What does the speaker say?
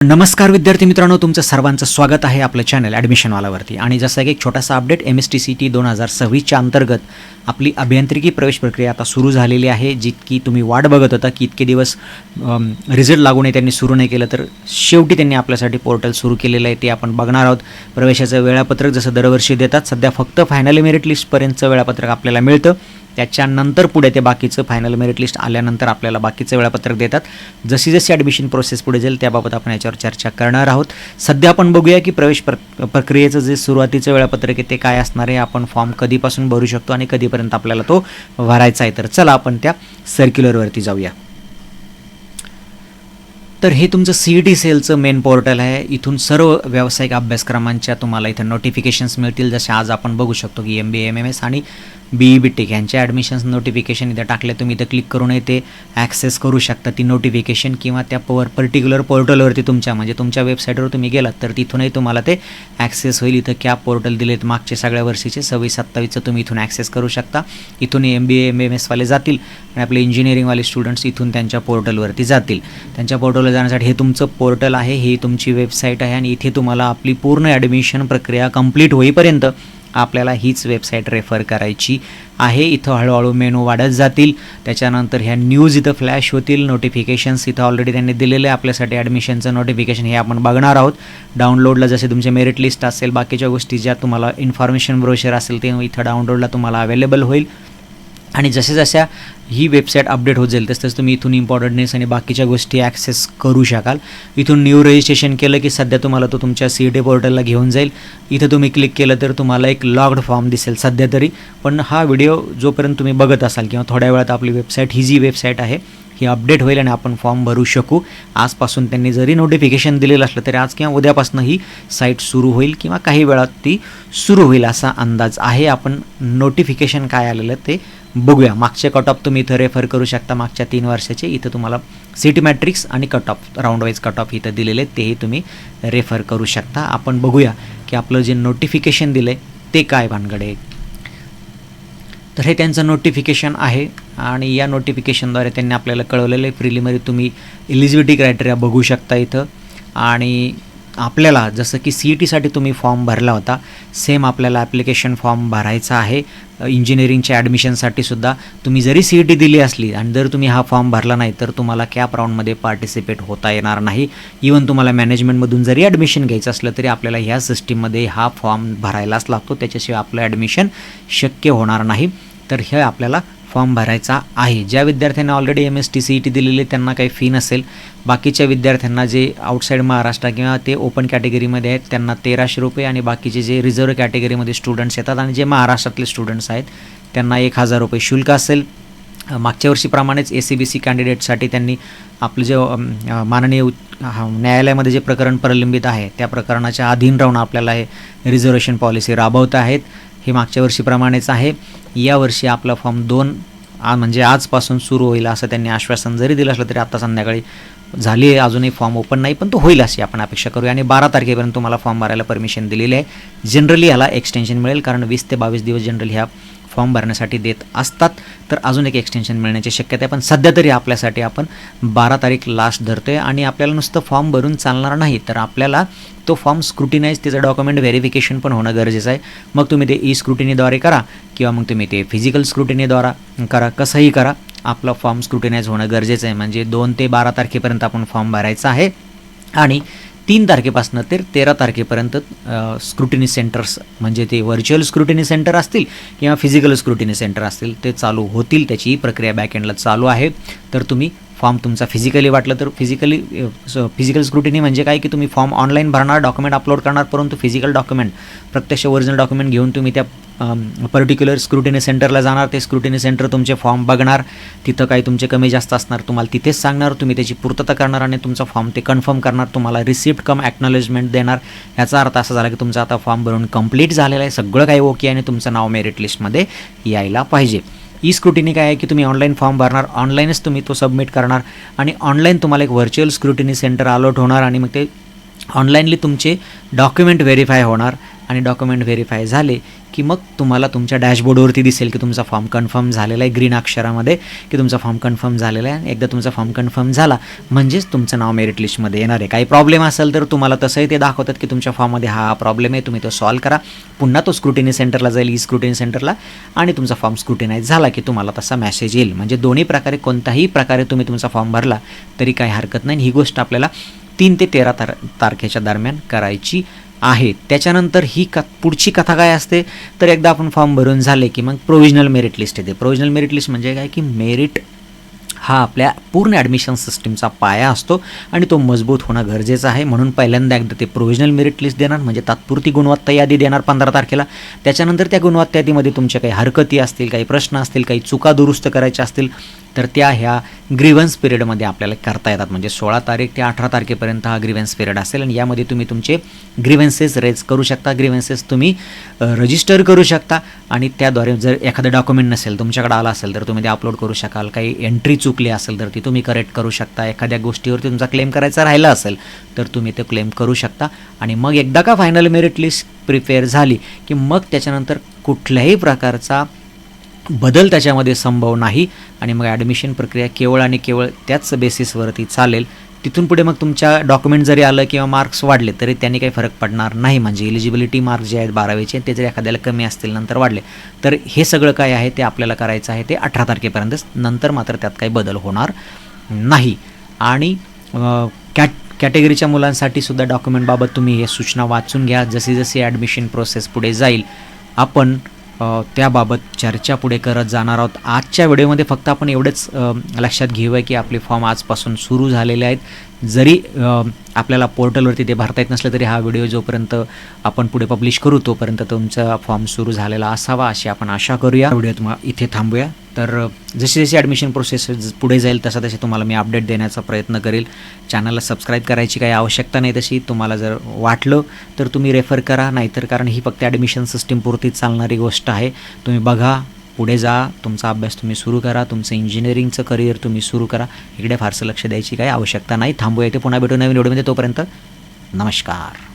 नमस्कार विद्यार्थी मित्रांनो, तुमचं सर्वांचं स्वागत आहे आपलं चॅनल ॲडमिशनवालावरती. आणि जसं की एक छोटासा अपडेट, MSTCT 2026च्या अंतर्गत आपली अभियांत्रिकी प्रवेश प्रक्रिया आता सुरू झालेली आहे. जितकी तुम्ही वाट बघत होता की इतके दिवस रिझल्ट लागू नये, त्यांनी सुरू नाही केलं, तर शेवटी त्यांनी आपल्यासाठी पोर्टल सुरू केलेलं आहे. ते आपण बघणार आहोत. प्रवेशाचं वेळापत्रक जसं दरवर्षी देतात, सध्या फक्त फायनल मेरिट लिस्टपर्यंतचं वेळापत्रक आपल्याला मिळतं. त्याच्यानंतर पुढे ते बाकीचं फायनल मेरिट लिस्ट आल्यानंतर आपल्याला बाकीचं वेळापत्रक देतात. जशी जशी ॲडमिशन प्रोसेस पुढे जाईल त्याबाबत आपण याच्यावर चर्चा करणार आहोत. सध्या आपण बघूया की प्रवेश प्रक्रियेचं जे सुरुवातीचं वेळापत्रक आहे ते काय असणार आहे, आपण फॉर्म कधीपासून भरू शकतो आणि कधीपर्यंत आपल्याला तो भरायचा आहे. तर चला आपण त्या सर्क्युलरवरती जाऊया. तर हे तुमचं CET सेलचं मेन पोर्टल आहे. इथून सर्व व्यावसायिक अभ्यासक्रमांच्या तुम्हाला इथं नोटिफिकेशन्स मिळतील. जसे आज आपण बघू शकतो की MBA MMS आणि BE BTech यांच्या ॲडमिशन्स नोटिफिकेशन इथं टाकले. तुम्ही इथं क्लिक करूनही ते ॲक्सेस करू शकता ती नोटिफिकेशन, किंवा त्या पर्टिक्युलर पोर्टलवरती तुमच्या म्हणजे तुमच्या वेबसाईटवर तुम्ही गेलात तर तिथूनही तुम्हाला ते ॲक्सेस होईल. इथं कॅप पोर्टल दिलेत मागचे सगळ्या वर्षीचे 26-27चं तुम्ही इथून ॲक्सेस करू शकता. इथून MBA MMS वाले जातील आणि आपले इंजिनिअरिंगवाले स्टुडंट्स इथून त्यांच्या पोर्टलवरती जातील. त्यांच्या पोर्टलवर जाण्यासाठी हे तुमचं पोर्टल आहे, ही तुमची वेबसाईट आहे आणि इथे तुम्हाला आपली पूर्ण ॲडमिशन प्रक्रिया कंप्लीट होईपर्यंत आपल्याला हीच वेबसाईट रेफर करायची आहे. इथं हळूहळू मेनू वाढत जातील. त्याच्यानंतर ह्या न्यूज इथं फ्लॅश होतील. नोटिफिकेशन्स इथं ऑलरेडी त्यांनी दिलेले आहे आपल्यासाठी. ॲडमिशनचं नोटिफिकेशन हे आपण बघणार आहोत. डाउनलोडला जसे तुमचे मेरिट लिस्ट असेल, बाकीच्या गोष्टी ज्या तुम्हाला इन्फॉर्मेशन ब्रोशर असेल ते इथं डाउनलोडला तुम्हाला अवेलेबल होईल. आणि जसे जशा ही वेबसाईट अपडेट होत जाईल तसं तुम्ही इथून इम्पॉर्टंटनेस आणि बाकीच्या गोष्टी ॲक्सेस करू शकाल. इथून न्यू रजिस्ट्रेशन केलं की सध्या तुम्हाला तो तुमच्या CET पोर्टलला घेऊन जाईल. इथं तुम्ही क्लिक केलं तर तुम्हाला एक लॉग्ड फॉर्म दिसेल सध्या तरी. पण हा व्हिडिओ जोपर्यंत तुम्ही बघत असाल किंवा थोड्या वेळात आपली वेबसाईट ही जी वेबसाईट आहे ही अपडेट होईल आणि आपण फॉर्म भरू शकू. आजपासून त्यांनी जरी नोटिफिकेशन दिलेलं असलं तरी आज किंवा उद्यापासून ही साईट सुरू होईल किंवा काही वेळात ती सुरू होईल असा अंदाज आहे. आपण नोटिफिकेशन काय आलेलं ते बघूया. मागचे कट ऑफ तुम्ही इथं रेफर करू शकता, मागच्या 3 वर्षाचे. इथं तुम्हाला CET मॅट्रिक्स आणि cut off round wise cut off इथं दिलेले तेही तुम्ही रेफर करू शकता. आपण बघूया की आपलं जे नोटिफिकेशन दिलं आहे ते काय भानगड आहे. तर हे त्यांचं नोटिफिकेशन आहे आणि या नोटिफिकेशनद्वारे त्यांनी आपल्याला कळवलेलं आहे. प्रिलिमिनरी तुम्ही एलिजिबिलिटी क्रायटेरिया बघू शकता इथं. आणि आपल्याला जसं की CETसाठी तुम्ही फॉर्म भरला होता सेम आपल्याला ॲप्लिकेशन फॉर्म भरायचा आहे. इंजिनिअरिंगच्या ॲडमिशनसाठी सुद्धा तुम्ही जरी CET दिली असली आणि जर तुम्ही हा फॉर्म भरला नाही तर तुम्हाला कॅप राऊंडमध्ये पार्टिसिपेट होता येणार नाही. इवन तुम्हाला मॅनेजमेंटमधून जरी ॲडमिशन घ्यायचं असलं तरी आपल्याला ह्या सिस्टीममध्ये हा फॉर्म भरायलाच लागतो. त्याच्याशिवाय आपलं ॲडमिशन शक्य होणार नाही. तर हे आपल्याला फॉर्म भरायचा आहे. ज्या विद्यार्थ्यांना ऑलरेडी MSTCET दिलेली त्यांना काही फी नसेल. बाकीच्या विद्यार्थ्यांना जे आउटसाईड महाराष्ट्र किंवा ते ओपन कॅटेगरीमध्ये आहेत त्यांना 1300 रुपये आणि बाकीचे जे रिझर्व्ह कॅटेगरीमध्ये स्टुडंट्स येतात आणि जे महाराष्ट्रातले स्टुडंट्स आहेत त्यांना 1000 रुपये शुल्क असेल. मागच्या वर्षीप्रमाणेच ACBC कॅन्डिडेटसाठी त्यांनी आपलं जे माननीय न्यायालयामध्ये जे प्रकरण प्रलंबित आहे त्या प्रकरणाच्या अधीन राहून आपल्याला हे रिझर्वेशन पॉलिसी राबवत आहेत. हे मागच्या वर्षीप्रमाणेच आहे. यावर्षी आपला फॉर्म 2 म्हणजे आजपासून सुरू होईल असं त्यांनी आश्वासन जरी दिलं असलं तरी आता संध्याकाळी झाली आहे. अजूनही फॉर्म ओपन नाही पण तो होईल अशी आपण अपेक्षा करूया. आणि 12 तारखेपर्यंत तुम्हाला फॉर्म भरायला परमिशन दिलेली आहे. जनरली याला एक्सटेन्शन मिळेल कारण 20 ते 22 दिवस जनरली ह्या फॉर्म भरण्यासाठी देत असतात. तर अजून एक एक्सटेन्शन मिळण्याची शक्यता आहे. पण सध्या तरी आपल्यासाठी आपण 12 तारीख लास्ट धरतो आहे. आणि आपल्याला नुसतं फॉर्म भरून चालणार नाही तर आपल्याला तो फॉर्म स्क्रुटिनाइज त्याचं डॉक्युमेंट व्हेरिफिकेशन पण होणं गरजेचं आहे. मग तुम्ही ते E-स्क्रुटिनीद्वारे करा किंवा मग तुम्ही ते फिजिकल स्क्रुटिनीद्वारे करा, कसंही करा. आपलं फॉर्म स्क्रुटिनाइज होणं गरजेचं आहे. म्हणजे 2 ते 12 तारखेपर्यंत आपण फॉर्म भरायचा आहे. आणि 3 तारखेपासून तर 13 तारखेपर्यंत स्क्रुटिनी सेंटर्स म्हणजे ते व्हर्च्युअल स्क्रुटिनी सेंटर असतील किंवा फिजिकल स्क्रुटिनी सेंटर असतील ते चालू होतील. त्याची प्रक्रिया बॅकएंडला चालू आहे. तर तुम्ही फॉर्म तुमचा फिजिकली वाटलं तर फिजिकल स्क्रुटिनी म्हणजे काय की तुम्ही फॉर्म ऑनलाईन भरणार, डॉक्युमेंट अपलोड करणार, परंतु फिजिकल डॉक्युमेंट प्रत्यक्ष ओरिजिनल डॉक्युमेंट घेऊन तुम्ही त्या पर्टिक्युलर स्क्रुटिनी सेंटरला जाणार. ते स्क्रुटिनी सेंटर तुमचे फॉर्म बघणार, तिथं काही तुमचे कमी जास्त असणार तुम्हाला तिथेच सांगणार, तुम्ही त्याची पूर्तता करणार आणि तुमचा फॉर्म ते कन्फर्म करणार, तुम्हाला रिसिप्ट कम ॲक्नॉलेजमेंट देणार. याचा अर्थ असा झाला की तुमचा आता फॉर्म भरून कंप्लीट झालेला आहे, सगळं काही ओके आणि तुमचं नाव मेरिट लिस्टमध्ये यायला पाहिजे. E-स्क्रुटिनी काय आहे की तुम्ही ऑनलाईन फॉर्म भरणार, ऑनलाईनच तुम्ही तो सबमिट करणार आणि ऑनलाईन तुम्हाला एक व्हर्च्युअल स्क्रुटिनी सेंटर अलॉट होणार आणि मग ते ऑनलाईनली तुमचे डॉक्युमेंट व्हेरीफाय होणार आणि डॉक्युमेंट व्हेरीफाय झाले की मग तुम्हाला तुमच्या डॅशबोर्डवरती दिसेल की तुमचा फॉर्म कन्फर्म झालेला आहे, ग्रीन अक्षरामध्ये की तुमचा फॉर्म कन्फर्म झालेला आहे. एकदा तुमचा फॉर्म कन्फर्म झाला म्हणजेच तुमचं नाव मेरिट लिस्टमध्ये येणार आहे. काही प्रॉब्लेम असेल तर तुम्हाला तसंही ते दाखवतात की तुमच्या फॉर्ममध्ये हा प्रॉब्लेम आहे, तुम्ही तो सॉल्व करा. पुन्हा तो स्क्रुटिनी सेंटरला जाईल, स्क्रुटिनी सेंटरला, आणि तुमचा फॉर्म स्क्रुटिनाइज झाला की तुम्हाला तसा मेसेज येईल. म्हणजे दोन्ही प्रकारे कोणत्याही प्रकारे तुम्ही तुमचा फॉर्म भरला तरी काही हरकत नाही. ही गोष्ट आपल्याला 3 ते 13 तारखेच्या दरम्यान करायची आहे. त्याच्यानंतर ही पुढची कथा काय असते तर एकदा आपण फॉर्म भरून झाले की मग प्रोव्हिजनल मेरिट लिस्ट येते. प्रोव्हिजनल मेरिट लिस्ट म्हणजे काय की मेरिट हा आपल्या पूर्ण ॲडमिशन सिस्टीमचा पाया असतो आणि तो मजबूत होणं गरजेचं आहे. म्हणून पहिल्यांदा एकदा ते प्रोव्हिजनल मेरिट लिस्ट देणार, म्हणजे तात्पुरती गुणवत्ता यादी देणार 15 तारखेला. त्याच्यानंतर त्या गुणवत्ता यादीमध्ये तुमच्या काही हरकती असतील, काही प्रश्न असतील, काही चुका दुरुस्त करायच्या असतील तर त्या ह्या ग्रीव्हन्स पिरियडमध्ये आपल्याला करता येतात. म्हणजे 16 तारीख ते 18 तारखेपर्यंत हा ग्रीव्हन्स पिरियड असेल आणि यामध्ये तुम्ही तुमचे ग्रीव्हन्सेस रेज करू शकता, ग्रीव्हन्सेस तुम्ही रजिस्टर करू शकता आणि त्याद्वारे जर एखादं डॉक्युमेंट नसेल तुमच्याकडे आलं असेल तर तुम्ही ते अपलोड करू शकाल. काही एंट्री चुकली असेल तर ती तुम्ही करेक्ट करू शकता. एखाद्या गोष्टीवरती तुमचा क्लेम करायचा राहिला असेल तर तुम्ही ते क्लेम करू शकता. आणि मग एकदा का फायनल मेरिट लिस्ट प्रिपेअर झाली की मग त्याच्यानंतर कुठल्याही प्रकारचा बदल त्याच्यामध्ये संभव नाही आणि मग ॲडमिशन प्रक्रिया केवळ आणि केवळ त्याच बेसिसवरती चालेल. तिथून पुढे मग तुमच्या डॉक्युमेंट जरी आलं किंवा मार्क्स वाढले तरी त्यांनी काही फरक पडणार नाही. म्हणजे एलिजिबिलिटी मार्क्स जे आहेत 12वीचे ते जर एखाद्याला कमी असतील नंतर वाढले तर हे सगळं काय आहे ते आपल्याला करायचं आहे ते 18 तारखेपर्यंतच. नंतर मात्र त्यात काही बदल होणार नाही. आणि कॅटेगरीच्या मुलांसाठी सुद्धा डॉक्युमेंटबाबत तुम्ही हे सूचना वाचून घ्या. जशी जशी ॲडमिशन प्रोसेस पुढे जाईल आपण त्याबाबत चर्चा पुढे करत जाणार आहोत. आजच्या व्हिडिओमध्ये फक्त आपण एवढंच लक्षात घेऊया की आपले फॉर्म आजपासून सुरू झालेले आहेत. जरी आपल्याला पोर्टलवरती ते भरता येत नसलं तरी हा व्हिडिओ जोपर्यंत आपण पुढे पब्लिश करू तोपर्यंत तुमचा फॉर्म सुरू झालेला असावा अशी आपण आशा करूया. व्हिडिओ तुम्हाला इथे थांबूया. तर जशी जशी ॲडमिशन प्रोसेस पुढे जाईल तसा तसे तुम्हाला मी अपडेट देण्याचा प्रयत्न करेल. चॅनलला सबस्क्राईब करायची काही आवश्यकता नाही तशी. तुम्हाला जर वाटलं तर तुम्ही रेफर करा, नाहीतर कारण ही फक्त ॲडमिशन सिस्टीमपुरतीच चालणारी गोष्ट आहे. तुम्ही बघा, पुढे जा, तुमचा अभ्यास तुम्ही सुरू करा, तुमचं इंजिनिअरिंगचं करिअर तुम्ही सुरू करा. इकडे फारसं लक्ष द्यायची काही आवश्यकता नाही. थांबूया इथे, पुन्हा भेटू नवीन व्हिडिओमध्ये. तोपर्यंत नमस्कार.